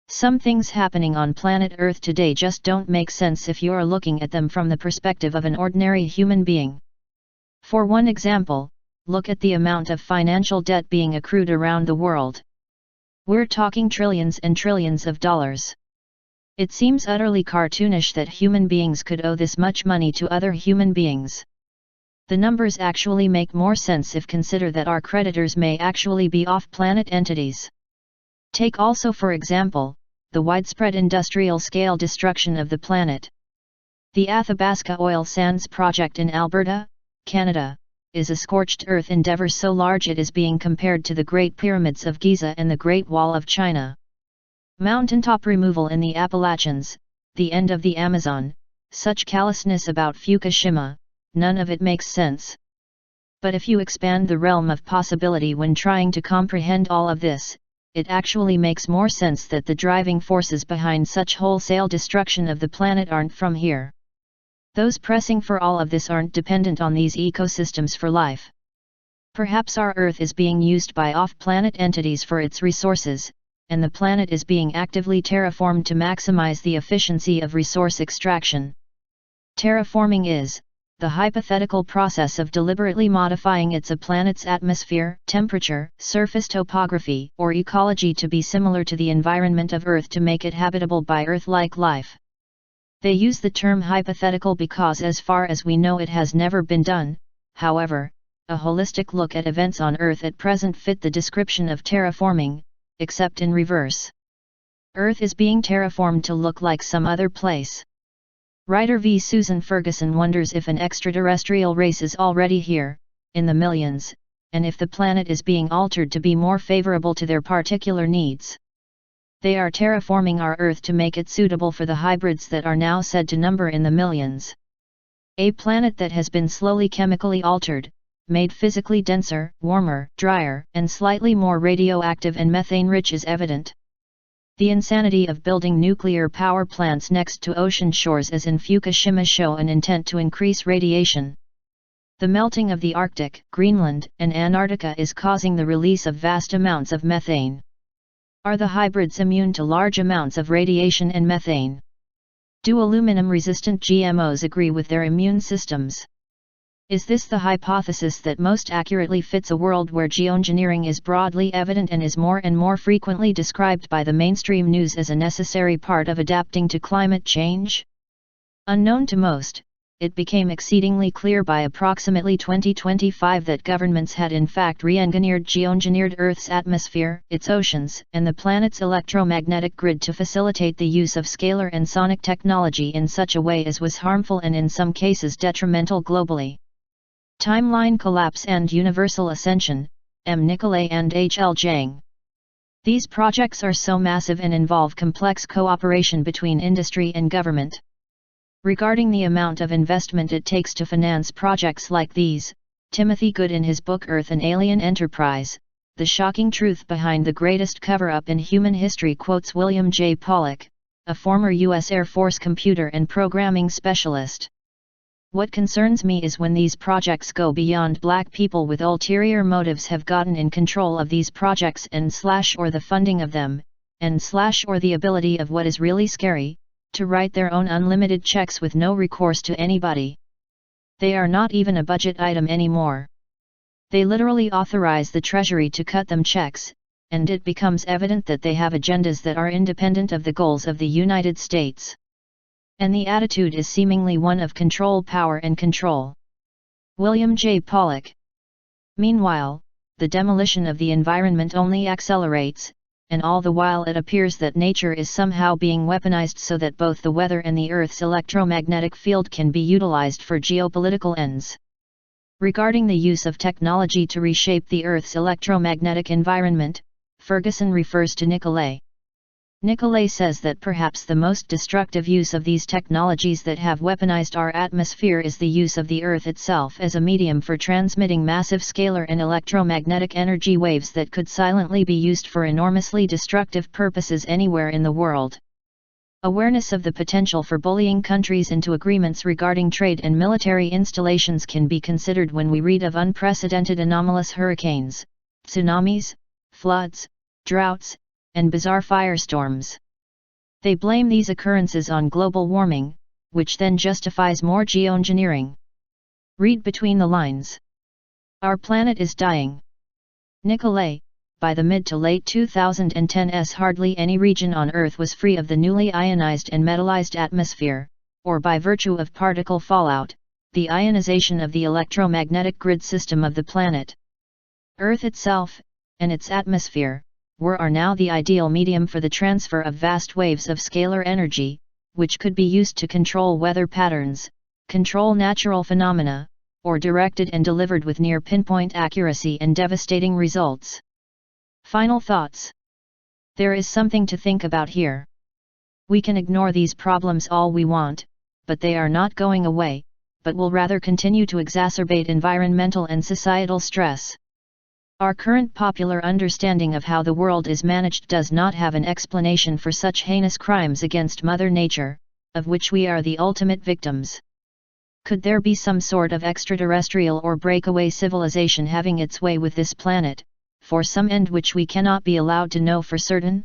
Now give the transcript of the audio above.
Some things happening on planet Earth today just don't make sense if you're looking at them from the perspective of an ordinary human being. For one example, look at the amount of financial debt being accrued around the world. We're talking trillions and trillions of dollars. It seems utterly cartoonish that human beings could owe this much money to other human beings. The numbers actually make more sense if consider that our creditors may actually be off-planet entities. Take also for example, the widespread industrial-scale destruction of the planet. The Athabasca Oil Sands Project in Alberta, Canada, is a scorched earth endeavor so large it is being compared to the Great Pyramids of Giza and the Great Wall of China. Mountaintop removal in the Appalachians, the end of the Amazon, such callousness about Fukushima, none of it makes sense. But if you expand the realm of possibility when trying to comprehend all of this, it actually makes more sense that the driving forces behind such wholesale destruction of the planet aren't from here. Those pressing for all of this aren't dependent on these ecosystems for life. Perhaps our Earth is being used by off-planet entities for its resources, and the planet is being actively terraformed to maximize the efficiency of resource extraction. Terraforming is the hypothetical process of deliberately modifying a planet's atmosphere, temperature, surface topography, or ecology to be similar to the environment of Earth to make it habitable by Earth-like life. They use the term hypothetical because as far as we know it has never been done. However, a holistic look at events on Earth at present fit the description of terraforming, except in reverse. Earth is being terraformed to look like some other place. Writer V. Susan Ferguson wonders if an extraterrestrial race is already here, in the millions, and if the planet is being altered to be more favorable to their particular needs. They are terraforming our Earth to make it suitable for the hybrids that are now said to number in the millions. A planet that has been slowly chemically altered, made physically denser, warmer, drier, and slightly more radioactive and methane-rich is evident. The insanity of building nuclear power plants next to ocean shores as in Fukushima show an intent to increase radiation. The melting of the Arctic, Greenland, and Antarctica is causing the release of vast amounts of methane. Are the hybrids immune to large amounts of radiation and methane? Do aluminum-resistant GMOs agree with their immune systems? Is this the hypothesis that most accurately fits a world where geoengineering is broadly evident and is more and more frequently described by the mainstream news as a necessary part of adapting to climate change? Unknown to most, it became exceedingly clear by approximately 2025 that governments had in fact geoengineered Earth's atmosphere, its oceans, and the planet's electromagnetic grid to facilitate the use of scalar and sonic technology in such a way as was harmful and in some cases detrimental globally. Timeline Collapse and Universal Ascension, M. Nicolay and H. L. Zhang. These projects are so massive and involve complex cooperation between industry and government. Regarding the amount of investment it takes to finance projects like these, Timothy Good in his book Earth an Alien Enterprise, The Shocking Truth Behind the Greatest Cover-Up in Human History quotes William J. Pollock, a former U.S. Air Force computer and programming specialist. What concerns me is when these projects go beyond black people with ulterior motives have gotten in control of these projects and/or the funding of them, and/or the ability of what is really scary, to write their own unlimited checks with no recourse to anybody. They are not even a budget item anymore. They literally authorize the Treasury to cut them checks, and it becomes evident that they have agendas that are independent of the goals of the United States. And the attitude is seemingly one of control, power and control. William J. Pollock. Meanwhile, the demolition of the environment only accelerates, and all the while it appears that nature is somehow being weaponized so that both the weather and the Earth's electromagnetic field can be utilized for geopolitical ends. Regarding the use of technology to reshape the Earth's electromagnetic environment, Ferguson refers to Nicolay. Nicolay says that perhaps the most destructive use of these technologies that have weaponized our atmosphere is the use of the Earth itself as a medium for transmitting massive scalar and electromagnetic energy waves that could silently be used for enormously destructive purposes anywhere in the world. Awareness of the potential for bullying countries into agreements regarding trade and military installations can be considered when we read of unprecedented anomalous hurricanes, tsunamis, floods, droughts, and bizarre firestorms. They blame these occurrences on global warming, which then justifies more geoengineering. Read between the lines. Our planet is dying. Nicolay, by the mid to late 2010s hardly any region on Earth was free of the newly ionized and metallized atmosphere, or by virtue of particle fallout, the ionization of the electromagnetic grid system of the planet. Earth itself, and its atmosphere, are now the ideal medium for the transfer of vast waves of scalar energy, which could be used to control weather patterns, control natural phenomena, or directed and delivered with near pinpoint accuracy and devastating results. Final thoughts. There is something to think about here. We can ignore these problems all we want, but they are not going away, but will rather continue to exacerbate environmental and societal stress. Our current popular understanding of how the world is managed does not have an explanation for such heinous crimes against Mother Nature, of which we are the ultimate victims. Could there be some sort of extraterrestrial or breakaway civilization having its way with this planet, for some end which we cannot be allowed to know for certain?